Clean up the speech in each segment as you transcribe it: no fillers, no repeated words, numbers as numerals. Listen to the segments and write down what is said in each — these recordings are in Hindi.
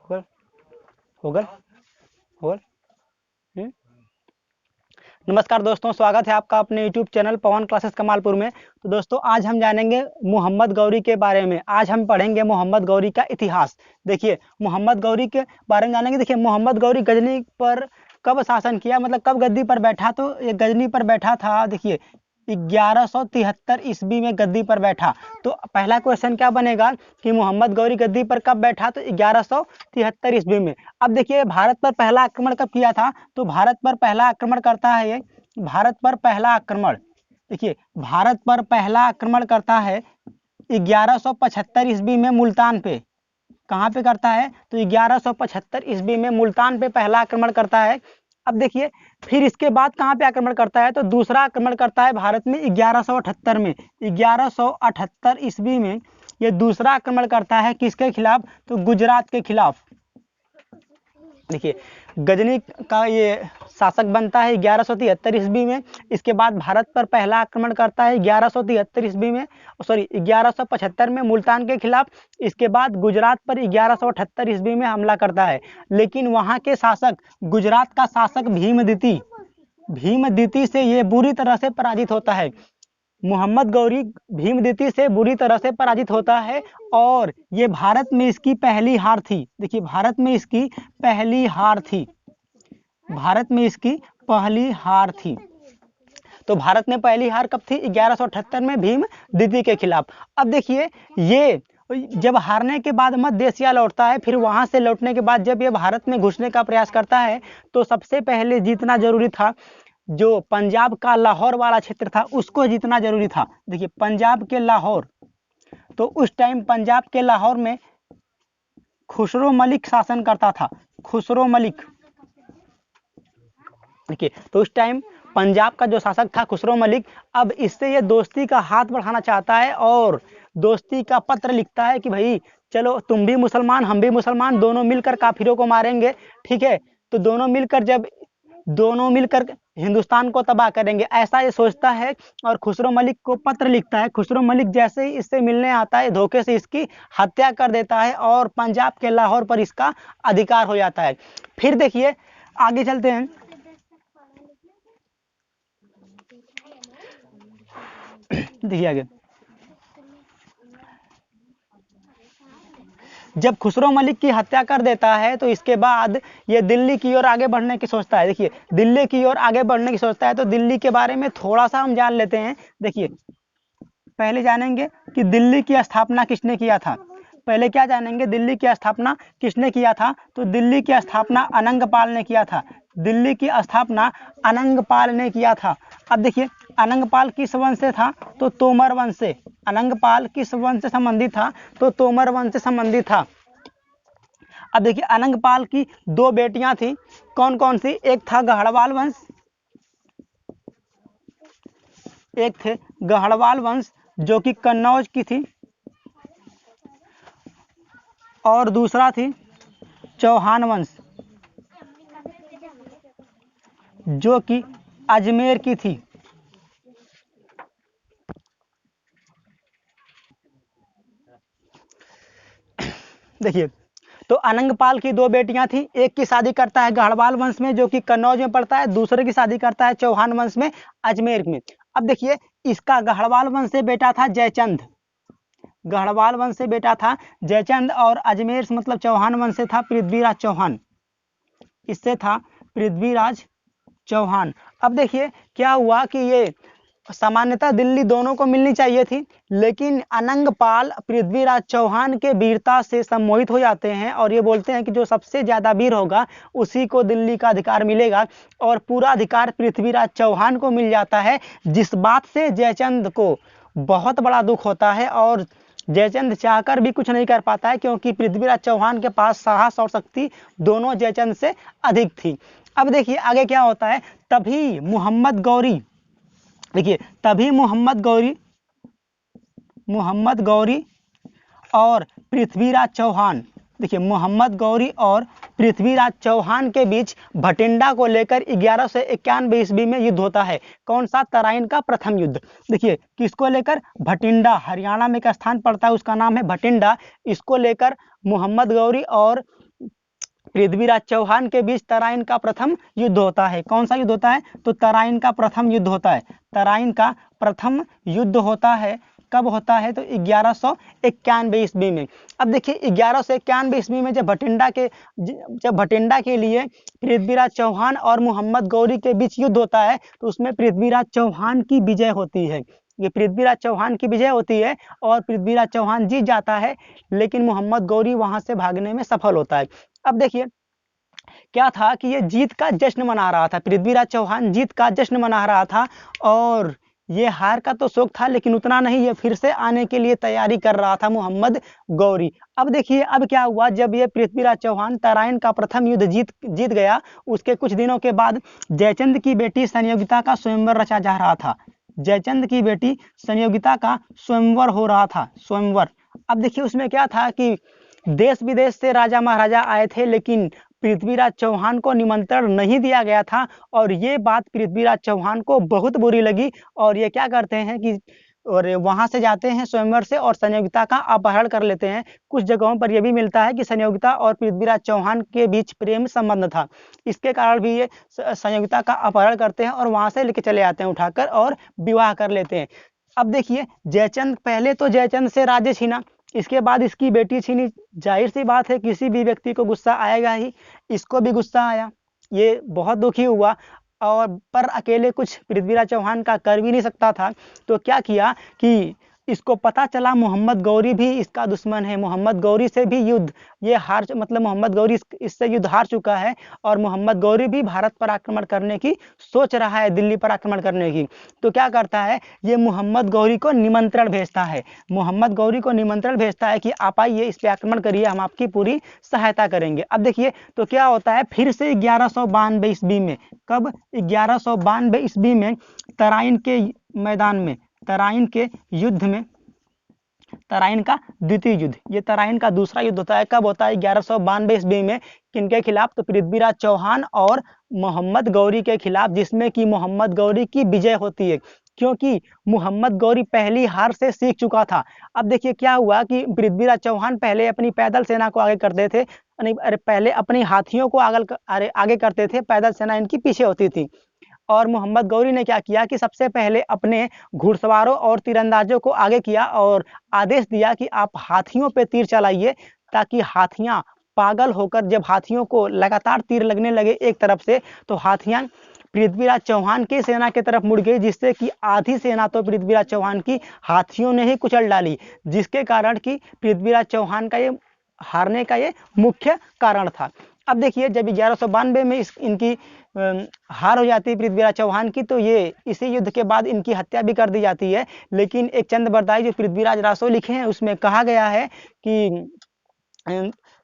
होगल होगल होगल नमस्कार दोस्तों, स्वागत है आपका अपने YouTube चैनल पवन क्लासेस कमालपुर में। तो दोस्तों, आज हम जानेंगे मोहम्मद गौरी के बारे में। आज हम पढ़ेंगे मोहम्मद गौरी का इतिहास। देखिए, मोहम्मद गौरी के बारे में जानेंगे। देखिए, मोहम्मद गौरी गजनी पर कब शासन किया, मतलब कब गद्दी पर बैठा। तो ये गजनी पर बैठा था, देखिए 1173 ईस्वी में गद्दी पर बैठा। तो पहला क्वेश्चन क्या बनेगा कि मोहम्मद गौरी गद्दी पर कब बैठा, तो 1173 ईस्वी में। अब देखिए, भारत पर पहला आक्रमण कब किया था, तो भारत पर पहला आक्रमण करता है ये, भारत पर पहला आक्रमण, देखिए भारत पर पहला आक्रमण करता है 1175 ईस्वी में मुल्तान पे। कहाँ पे करता है, तो 1175 ईस्वी में मुल्तान पे पहला आक्रमण करता है। अब देखिए, फिर इसके बाद कहाँ पे आक्रमण करता है, तो दूसरा आक्रमण करता है भारत में 1178 में। 1178 ईस्वी में ये दूसरा आक्रमण करता है, किसके खिलाफ, तो गुजरात के खिलाफ। देखिए, गजनी का ये शासक बनता है 1173 ईस्वी में। इसके बाद भारत पर पहला आक्रमण करता है 1173 ईस्वी में, सॉरी 1175 में मुल्तान के खिलाफ। इसके बाद गुजरात पर 1178 ईस्वी में हमला करता है। लेकिन वहाँ के शासक, गुजरात का शासक भीमदिति से ये बुरी तरह से पराजित होता है। मोहम्मद गौरी भीमदिति से बुरी तरह से पराजित होता है और ये भारत में इसकी पहली हार थी। देखिए, भारत में इसकी पहली हार थी, भारत में इसकी पहली हार थी। तो भारत में पहली हार कब थी, 1178 में भीमदिति के खिलाफ। अब देखिए, ये जब हारने के बाद मध्य एशिया लौटता है, फिर वहां से लौटने के बाद जब ये भारत में घुसने का प्रयास करता है, तो सबसे पहले जीतना जरूरी था, जो पंजाब का लाहौर वाला क्षेत्र था उसको जीतना जरूरी था। देखिए, पंजाब के लाहौर, तो उस टाइम पंजाब के लाहौर में खुसरो मलिक शासन करता था, खुसरो मलिक। देखिए, तो उस टाइम पंजाब का जो शासक था खुसरो मलिक, अब इससे ये दोस्ती का हाथ बढ़ाना चाहता है और दोस्ती का पत्र लिखता है कि भाई चलो, तुम भी मुसलमान हम भी मुसलमान, दोनों मिलकर काफिरों को मारेंगे, ठीक है। तो दोनों मिलकर हिंदुस्तान को तबाह करेंगे, ऐसा ये सोचता है और खुसरो मलिक को पत्र लिखता है। खुसरो मलिक जैसे ही इससे मिलने आता है, धोखे से इसकी हत्या कर देता है और पंजाब के लाहौर पर इसका अधिकार हो जाता है। फिर देखिए, आगे चलते हैं। देखिए आगे, जब खुसरो मलिक की हत्या कर देता है, तो इसके बाद ये दिल्ली की ओर आगे बढ़ने की सोचता है। देखिए, दिल्ली की ओर आगे बढ़ने की सोचता है। तो दिल्ली के बारे में थोड़ा सा हम जान लेते हैं। देखिए, पहले जानेंगे कि दिल्ली की स्थापना किसने किया था। पहले क्या जानेंगे, दिल्ली की स्थापना किसने किया था, तो दिल्ली की स्थापना अनंगपाल ने किया था। दिल्ली की स्थापना अनंगपाल ने किया था। अब देखिए, अनंगपाल किस वंश से था, तो तोमर वंश से। अनंगपाल किस वंश से संबंधित था, तो तोमर वंश से संबंधित था। अब देखिए, अनंगपाल की दो बेटियां थी, कौन कौन सी, एक था गढ़वाल वंश, एक थे गढ़वाल वंश जो कि कन्नौज की थी, और दूसरा थी चौहान वंश जो कि अजमेर की थी। देखिए, तो अनंगपाल की दो बेटियां थी, एक की शादी करता है गढ़वाल वंश में जो कि कन्नौज में पड़ता है, दूसरे की शादी करता है चौहान वंश में, अजमेर में। अब देखिए, इसका गढ़वाल वंश से बेटा था जयचंद, गढ़वाल वंश से बेटा था जयचंद, और अजमेर से मतलब चौहान वंश से था पृथ्वीराज चौहान, इससे था पृथ्वीराज चौहान। अब देखिए, क्या हुआ कि ये सामान्यतः दिल्ली दोनों को मिलनी चाहिए थी, लेकिन अनंगपाल पृथ्वीराज चौहान के वीरता से सम्मोहित हो जाते हैं और ये बोलते हैं कि जो सबसे ज्यादा वीर होगा उसी को दिल्ली का अधिकार मिलेगा, और पूरा अधिकार पृथ्वीराज चौहान को मिल जाता है। जिस बात से जयचंद को बहुत बड़ा दुख होता है और जयचंद चाहकर भी कुछ नहीं कर पाता है, क्योंकि पृथ्वीराज चौहान के पास साहस और शक्ति दोनों जयचंद से अधिक थी। अब देखिए, आगे क्या होता है। तभी मोहम्मद गौरी, देखिए तभी मोहम्मद गौरी और पृथ्वीराज चौहान, देखिए मोहम्मद गौरी और पृथ्वीराज चौहान के बीच भटिंडा को लेकर 1191 ईस्वी में युद्ध होता है। कौन सा, तराइन का प्रथम युद्ध। देखिए, किसको लेकर, भटिंडा, हरियाणा में एक स्थान पड़ता है उसका नाम है भटिंडा। इसको लेकर मोहम्मद गौरी और पृथ्वीराज चौहान के बीच तराइन का प्रथम युद्ध होता है। कौन सा युद्ध होता है? तो तराइन का प्रथम युद्ध होता है। तराइन का प्रथम युद्ध होता है। कब होता है? तो 1191 ईस्वी में। अब देखिए 1191 ईस्वी में जब भटिंडा के लिए पृथ्वीराज चौहान और मोहम्मद गौरी के बीच युद्ध होता है, तो उसमें पृथ्वीराज चौहान की विजय होती है। ये पृथ्वीराज चौहान की विजय होती है और पृथ्वीराज चौहान जीत जाता है, लेकिन मोहम्मद गौरी वहां से भागने में सफल होता है। अब देखिए क्या था कि ये जीत का जश्न मना रहा था, पृथ्वीराज चौहान जीत का जश्न मना रहा था, और ये हार का तो शौक था, लेकिन उतना नहीं, ये फिर से आने के लिए तैयारी कर रहा था मोहम्मद गौरी। अब देखिए अब क्या हुआ, जब ये पृथ्वीराज चौहान तराइन का प्रथम युद्ध जीत गया, उसके कुछ दिनों के बाद जयचंद की बेटी संयोगिता का स्वयंवर रचा जा रहा था। जयचंद की बेटी संयोगिता का स्वयंवर हो रहा था, स्वयंवर। अब देखिए उसमें क्या था कि देश विदेश से राजा महाराजा आए थे, लेकिन पृथ्वीराज चौहान को निमंत्रण नहीं दिया गया था, और ये बात पृथ्वीराज चौहान को बहुत बुरी लगी, और ये क्या करते हैं कि और वहां से जाते हैं स्वयंवर से और संयोगिता का अपहरण कर लेते हैं। कुछ जगहों पर यह भी मिलता है कि संयोगिता और पृथ्वीराज चौहान के बीच प्रेम संबंध था, इसके कारण भी ये संयोगिता का अपहरण करते हैं और वहां से लेके चले आते हैं उठाकर और विवाह कर लेते हैं। अब देखिए जयचंद, पहले तो जयचंद से राज्य छीना, इसके बाद इसकी बेटी छीनी। जाहिर सी बात है किसी भी व्यक्ति को गुस्सा आएगा ही, इसको भी गुस्सा आया, ये बहुत दुखी हुआ, और पर अकेले कुछ पृथ्वीराज चौहान का कर भी नहीं सकता था। तो क्या किया कि इसको पता चला मोहम्मद गौरी भी इसका दुश्मन है, मोहम्मद गौरी से भी युद्ध ये हार, मतलब मोहम्मद गौरी इससे युद्ध हार चुका है, और मोहम्मद गौरी भी भारत पर आक्रमण करने की सोच रहा है, दिल्ली पर आक्रमण करने की। तो क्या करता है, ये मोहम्मद गौरी को निमंत्रण भेजता है, मोहम्मद गौरी को निमंत्रण भेजता है कि आप आइए, इस पे आक्रमण करिए, हम आपकी पूरी सहायता करेंगे। अब देखिए तो क्या होता है, फिर से 1192 ईस्वी में, कब? 1192 ईस्वी में तराइन के मैदान में, तराइन के युद्ध में, तराइन का द्वितीय युद्ध, ये तराइन का दूसरा युद्ध होता है। कब होता है? 1192 ईस्वी में। किनके खिलाफ? तो पृथ्वीराज चौहान और मोहम्मद गौरी के खिलाफ, जिसमें कि मोहम्मद गौरी की विजय होती है, क्योंकि मोहम्मद गौरी पहली हार से सीख चुका था। अब देखिए क्या हुआ कि पृथ्वीराज चौहान पहले अपनी पैदल सेना को आगे करते थे, पहले अपनी हाथियों को आगे करते थे, पैदल सेना इनकी पीछे होती थी। और मोहम्मद गौरी ने क्या किया कि सबसे पहले अपने घुड़सवारों और तीरंदाजों को आगे किया और आदेश दिया कि आप हाथियों पे तीर चलाइए, ताकि हाथियां पागल होकर, जब हाथियों को लगातार तीर लगने लगे एक तरफ से, तो हाथियां पृथ्वीराज चौहान की सेना की तरफ मुड़ गई, जिससे कि आधी सेना तो पृथ्वीराज चौहान की हाथियों ने ही कुचल डाली, जिसके कारण कि पृथ्वीराज चौहान का ये हारने का ये मुख्य कारण था। अब देखिए जब 1192 में इनकी हार हो जाती है पृथ्वीराज चौहान की, तो ये इसी युद्ध के बाद इनकी हत्या भी कर दी जाती है। लेकिन एक चंद बरदाई जो पृथ्वीराज रासो लिखे हैं, उसमें कहा गया है कि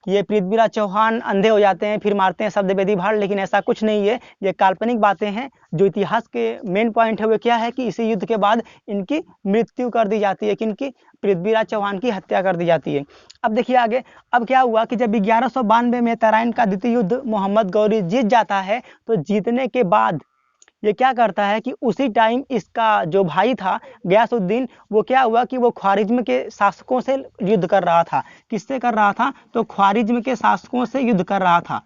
ये पृथ्वीराज चौहान अंधे हो जाते हैं, फिर मारते हैं शब्द वेदी भाड़, लेकिन ऐसा कुछ नहीं है, ये काल्पनिक बातें हैं। जो इतिहास के मेन पॉइंट है वो क्या है कि इसी युद्ध के बाद इनकी मृत्यु कर दी जाती है, किनकी? पृथ्वीराज चौहान की हत्या कर दी जाती है। अब देखिए आगे, अब क्या हुआ कि जब 1192 में तराइन का द्वितीय युद्ध मोहम्मद गौरी जीत जाता है, तो जीतने के बाद ये क्या करता है कि उसी टाइम इसका जो भाई था गयासुद्दीन, वो क्या हुआ कि वो ख्वारिज्म के शासकों से युद्ध कर रहा था। किससे कर रहा था? तो ख्वारिज्म के शासकों से युद्ध कर रहा था,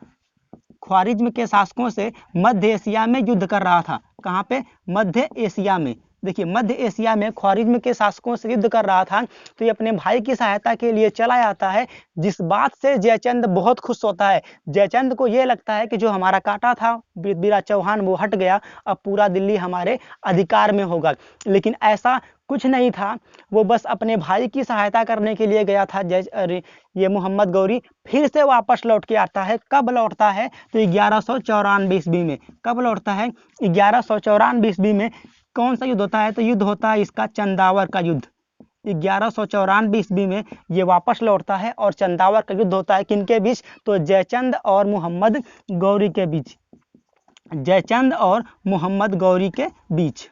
ख्वारिज्म के शासकों से मध्य एशिया में युद्ध कर रहा था। कहाँ पे? मध्य एशिया में। देखिए मध्य एशिया में ख्वारिज्म के शासकों से युद्ध कर रहा था, तो ये अपने भाई की सहायता के लिए चला आता है, जिस बात से जयचंद बहुत खुश होता है। जयचंद को ये लगता है कि जो हमारा काटा था पृथ्वीराज चौहान, वो हट गया, अब पूरा दिल्ली हमारे अधिकार में होगा। लेकिन ऐसा कुछ नहीं था, वो बस अपने भाई की सहायता करने के लिए गया था। ये मोहम्मद गौरी फिर से वापस लौट के आता है। कब लौटता है? तो 1194 ईस्वी में। कब लौटता है? 1194 ईस्वी में। कौन सा युद्ध होता है? तो युद्ध होता है इसका चंदावर का युद्ध। 1194 ईस्वी में ये वापस लौटता है और चंदावर का युद्ध होता है। किनके बीच? तो जयचंद और मोहम्मद गौरी के बीच, जयचंद और मोहम्मद गौरी के बीच,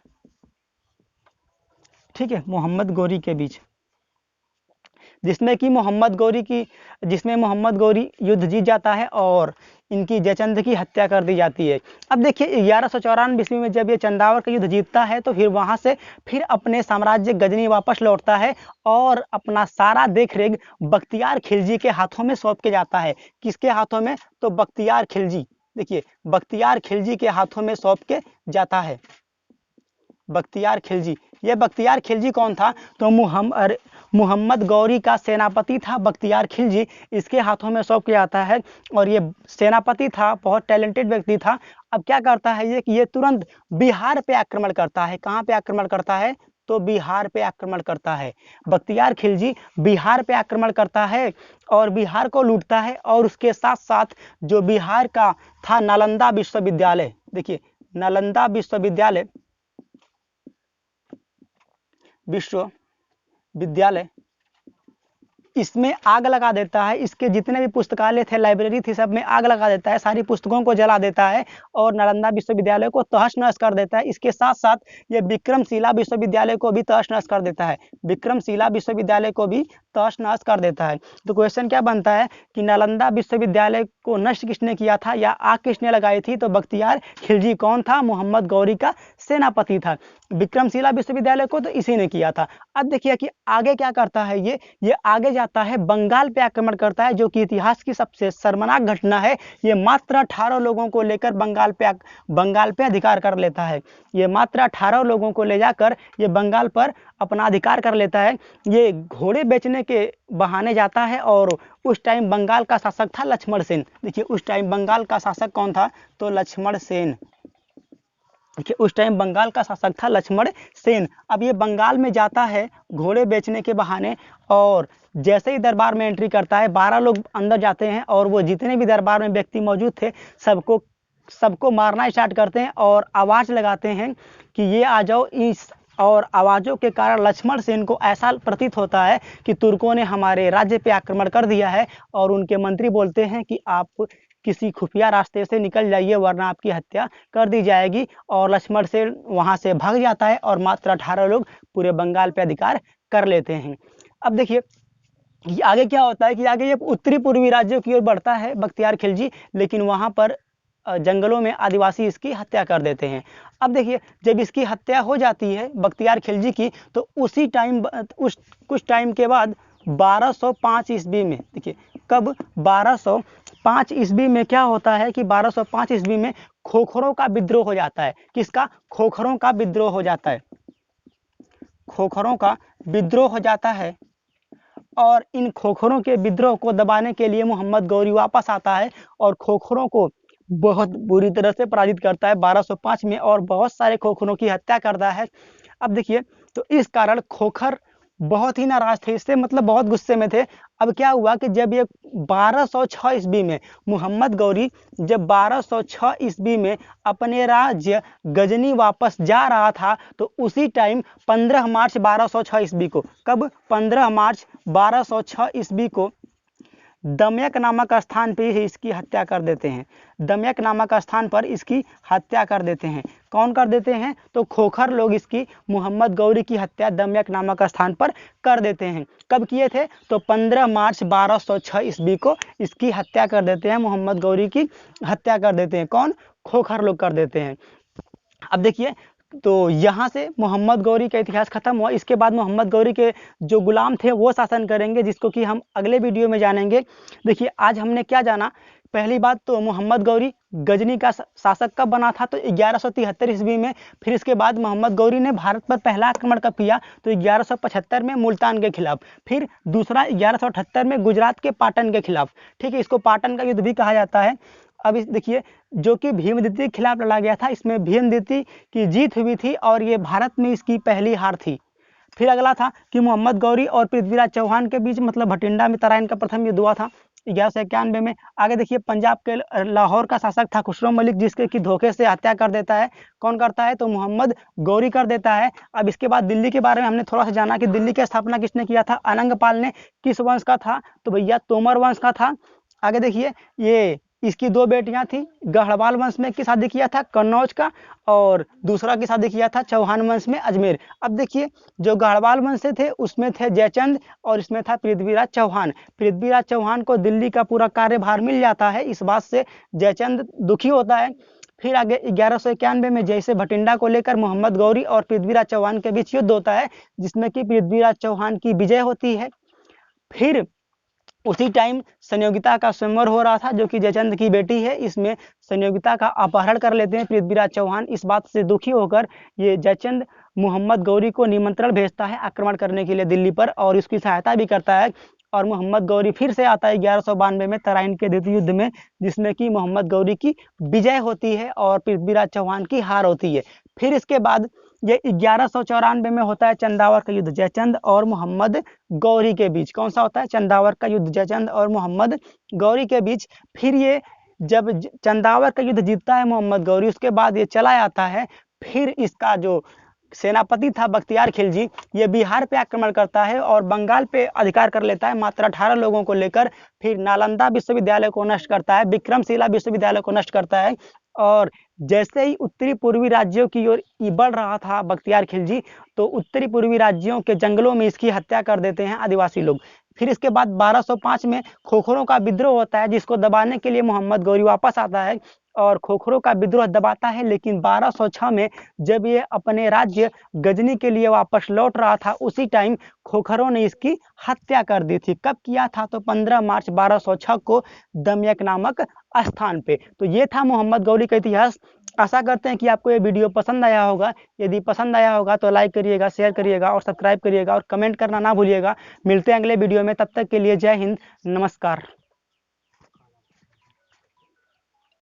ठीक है, मोहम्मद गौरी के बीच। जिसमें मोहम्मद गौरी युद्ध जीत जाता है और इनकी जयचंद की हत्या कर दी जाती है। अब देखिए 1194 ईस्वी में जब ये चंदावर का युद्ध जीतता है तो फिर वहां से फिर अपने साम्राज्य गजनी वापस लौटता है और अपना सारा देखरेख बख्तियार खिलजी के हाथों में सौंप के जाता है। किसके हाथों में? तो बख्तियार खिलजी, देखिए बख्तियार खिलजी के हाथों में सौंप के जाता है। बख्तियार खिलजी, ये बख्तियार खिलजी कौन था? तो मोहम्मद गौरी का सेनापति था बख्तियार खिलजी, इसके हाथों में सौंप किया जाता है। और ये सेनापति था, बहुत टैलेंटेड व्यक्ति था। अब क्या करता है ये कि ये तुरंत बिहार पे आक्रमण करता है। कहाँ पे आक्रमण करता है? तो बिहार पे आक्रमण करता है। बख्तियार खिलजी बिहार पे आक्रमण करता है और बिहार को लूटता है। और उसके साथ साथ जो बिहार का था नालंदा विश्वविद्यालय, देखिए नालंदा विश्वविद्यालय इसमें आग लगा देता है। इसके जितने भी पुस्तकालय थे, लाइब्रेरी थी, सब में आग लगा देता है, सारी पुस्तकों को जला देता है और नालंदा विश्वविद्यालय को तहस नहस कर देता है। इसके साथ साथ ये विक्रमशिला विश्वविद्यालय को भी तहस नहस कर देता है। विक्रमशिला विश्वविद्यालय को भी तहस नहस कर देता है। तो क्वेश्चन क्या बनता है कि नालंदा विश्वविद्यालय को नष्ट किसने किया था या आग किसने लगाई थी? तो बख्तियार खिलजी कौन था? मोहम्मद गौरी का सेनापति था। विक्रमशिला विश्वविद्यालय को तो इसी ने किया था। अब देखिए कि आगे क्या करता है ये आगे जाता है, बंगाल पे आक्रमण करता है, जो कि इतिहास की सबसे शर्मनाक घटना है। ये मात्र 18 लोगों को लेकर बंगाल पे अधिकार कर लेता है। ये मात्र 18 लोगों को ले जाकर ये बंगाल पर अपना अधिकार कर लेता है। ये घोड़े बेचने के बहाने जाता है और उस टाइम बंगाल का शासक था लक्ष्मण सेन। देखिए उस टाइम बंगाल का शासक कौन था? तो लक्ष्मण सेन। देखिए उस टाइम बंगाल का शासक था लक्ष्मण सेन। अब ये बंगाल में जाता है घोड़े बेचने के बहाने और जैसे ही दरबार में एंट्री करता है, 12 लोग अंदर जाते हैं और वो जितने भी दरबार में व्यक्ति मौजूद थे सबको मारना स्टार्ट करते हैं और आवाज लगाते हैं कि ये आ जाओ। और आवाज़ों के कारण लक्ष्मण सेन को ऐसा प्रतीत होता है कि तुर्कों ने हमारे राज्य पे आक्रमण कर दिया है और उनके मंत्री बोलते हैं कि आप किसी खुफिया रास्ते से निकल जाइए वरना आपकी हत्या कर दी जाएगी। और लक्ष्मण सेन वहां से भाग जाता है और मात्र 18 लोग पूरे बंगाल पे अधिकार कर लेते हैं। अब देखिए ये आगे क्या होता है कि आगे ये उत्तरी पूर्वी राज्यों की ओर बढ़ता है बख्तियार खिलजी, लेकिन वहां पर जंगलों में आदिवासी इसकी हत्या कर देते हैं। अब देखिए जब इसकी हत्या हो जाती है बख्तियार खिलजी की, तो उसी टाइम कुछ टाइम के बाद 1205 ईस्वी में, देखिए कब? 1205 ईस्वी में क्या होता है कि 1205 ईस्वी में खोखरों का विद्रोह हो जाता है। किसका? खोखरों का विद्रोह हो जाता है। खोखरों का विद्रोह हो जाता है और इन खोखरों के विद्रोह को दबाने के लिए मोहम्मद गौरी वापस आता है और खोखरों को बहुत बुरी तरह से पराजित करता है 1205 में और बहुत सारे खोखरों की हत्या करता है। अब देखिए तो इस कारण खोखर बहुत ही नाराज थे इससे, मतलब बहुत गुस्से में थे। अब क्या हुआ कि जब ये 1206 ईस्वी में मोहम्मद गौरी जब 1206 ईस्वी में अपने राज्य गजनी वापस जा रहा था, तो उसी टाइम 15 मार्च 1206 ईस्वी को, कब? 15 मार्च 1206 ईस्वी को दमयक नामक स्थान पे ही इसकी हत्या कर देते हैं। दमयक नामक स्थान पर इसकी हत्या कर देते हैं। कौन कर देते हैं? तो खोखर लोग इसकी मोहम्मद गौरी की हत्या दमयक नामक स्थान पर कर देते हैं। कब किए थे? तो 15 मार्च 1206 ईस्वी को इसकी हत्या कर देते हैं। मोहम्मद गौरी की हत्या कर देते हैं। कौन? खोखर लोग कर देते हैं। अब देखिए तो यहाँ से मोहम्मद गौरी का इतिहास खत्म हुआ। इसके बाद मोहम्मद गौरी के जो गुलाम थे वो शासन करेंगे, जिसको कि हम अगले वीडियो में जानेंगे। देखिए आज हमने क्या जाना? पहली बात तो मोहम्मद गौरी गजनी का शासक कब बना था? तो 1173 ईस्वी में। फिर इसके बाद मोहम्मद गौरी ने भारत पर पहला आक्रमण कब किया? तो 1175 में मुल्तान के खिलाफ। फिर दूसरा 1178 में गुजरात के पाटन के खिलाफ। ठीक है, इसको पाटन का युद्ध भी कहा जाता है। अब इस देखिए जो कि भीमदिती के खिलाफ लड़ा गया था, इसमें भीमदिती की जीत हुई थी और ये भारत में इसकी पहली हार थी। फिर अगला था कि मोहम्मद गौरी और पृथ्वीराज चौहान के बीच, मतलब भटिंडा में तराइन का प्रथम युद्ध हुआ था 1191 में। आगे देखिए पंजाब के लाहौर का शासक था खुसरो मलिक, जिसके की धोखे से हत्या कर देता है। कौन करता है? तो मोहम्मद गौरी कर देता है। अब इसके बाद दिल्ली के बारे में हमने थोड़ा सा जाना कि दिल्ली की स्थापना किसने किया था? अनंगपाल ने। किस वंश का था? तो भैया तोमर वंश का था। आगे देखिए ये इसकी 2 बेटियां थी। गढ़वाल वंश में की शादी किया था कन्नौज का, और दूसरा की शादी किया था चौहान वंश में अजमेर। अब देखिए, जो गढ़वाल वंश से थे उसमें थे जयचंद और इसमें था पृथ्वीराज चौहान। पृथ्वीराज चौहान को दिल्ली का पूरा कार्यभार मिल जाता है, इस बात से जयचंद दुखी होता है। फिर आगे 1191 में जैसे भटिंडा को लेकर मोहम्मद गौरी और पृथ्वीराज चौहान के बीच युद्ध होता है, जिसमें कि पृथ्वीराज चौहान की विजय होती है। फिर उसी टाइम संयोगिता का स्वयंवर हो रहा था, जो कि जयचंद की बेटी है। इसमें संयोगिता का अपहरण कर लेते हैं पृथ्वीराज चौहान। इस बात से दुखी होकर ये जयचंद मोहम्मद गौरी को निमंत्रण भेजता है आक्रमण करने के लिए दिल्ली पर, और इसकी सहायता भी करता है। और मोहम्मद गौरी फिर से आता है 1192 में तराइन के द्वितीय युद्ध में, जिसमें कि मोहम्मद गौरी की विजय होती है और पृथ्वीराज चौहान की हार होती है। फिर इसके बाद ये 1194 में होता है चंदावर का युद्ध, जयचंद और मोहम्मद गौरी के बीच। कौन सा होता है? चंदावर का युद्ध, जयचंद और मोहम्मद गौरी के बीच। फिर ये जब चंदावर का युद्ध जीतता है मोहम्मद गौरी, उसके बाद ये चला आता है। फिर इसका जो सेनापति था बख्तियार खिलजी, ये बिहार पे आक्रमण करता है और बंगाल पे अधिकार कर लेता है मात्र 18 लोगों को लेकर। फिर नालंदा विश्वविद्यालय को नष्ट करता है, विक्रमशिला विश्वविद्यालय को नष्ट करता है। और जैसे ही उत्तरी पूर्वी राज्यों की ओर बढ़ रहा था बख्तियार खिलजी, तो उत्तरी पूर्वी राज्यों के जंगलों में इसकी हत्या कर देते हैं आदिवासी लोग। फिर इसके बाद 1205 में खोखरों का विद्रोह होता है, जिसको दबाने के लिए मोहम्मद गौरी वापस आता है और खोखरों का विद्रोह दबाता है। लेकिन 1206 में जब ये अपने राज्य गजनी के लिए वापस लौट रहा था, उसी टाइम खोखरों ने इसकी हत्या कर दी थी। कब किया था? तो 15 मार्च 1206 को दमयक नामक स्थान पे। तो ये था मोहम्मद गौरी का इतिहास। आशा करते हैं कि आपको ये वीडियो पसंद आया होगा। यदि पसंद आया होगा तो लाइक करिएगा, शेयर करिएगा और सब्सक्राइब करिएगा और कमेंट करना ना भूलिएगा। मिलते हैं अगले वीडियो में, तब तक के लिए जय हिंद, नमस्कार।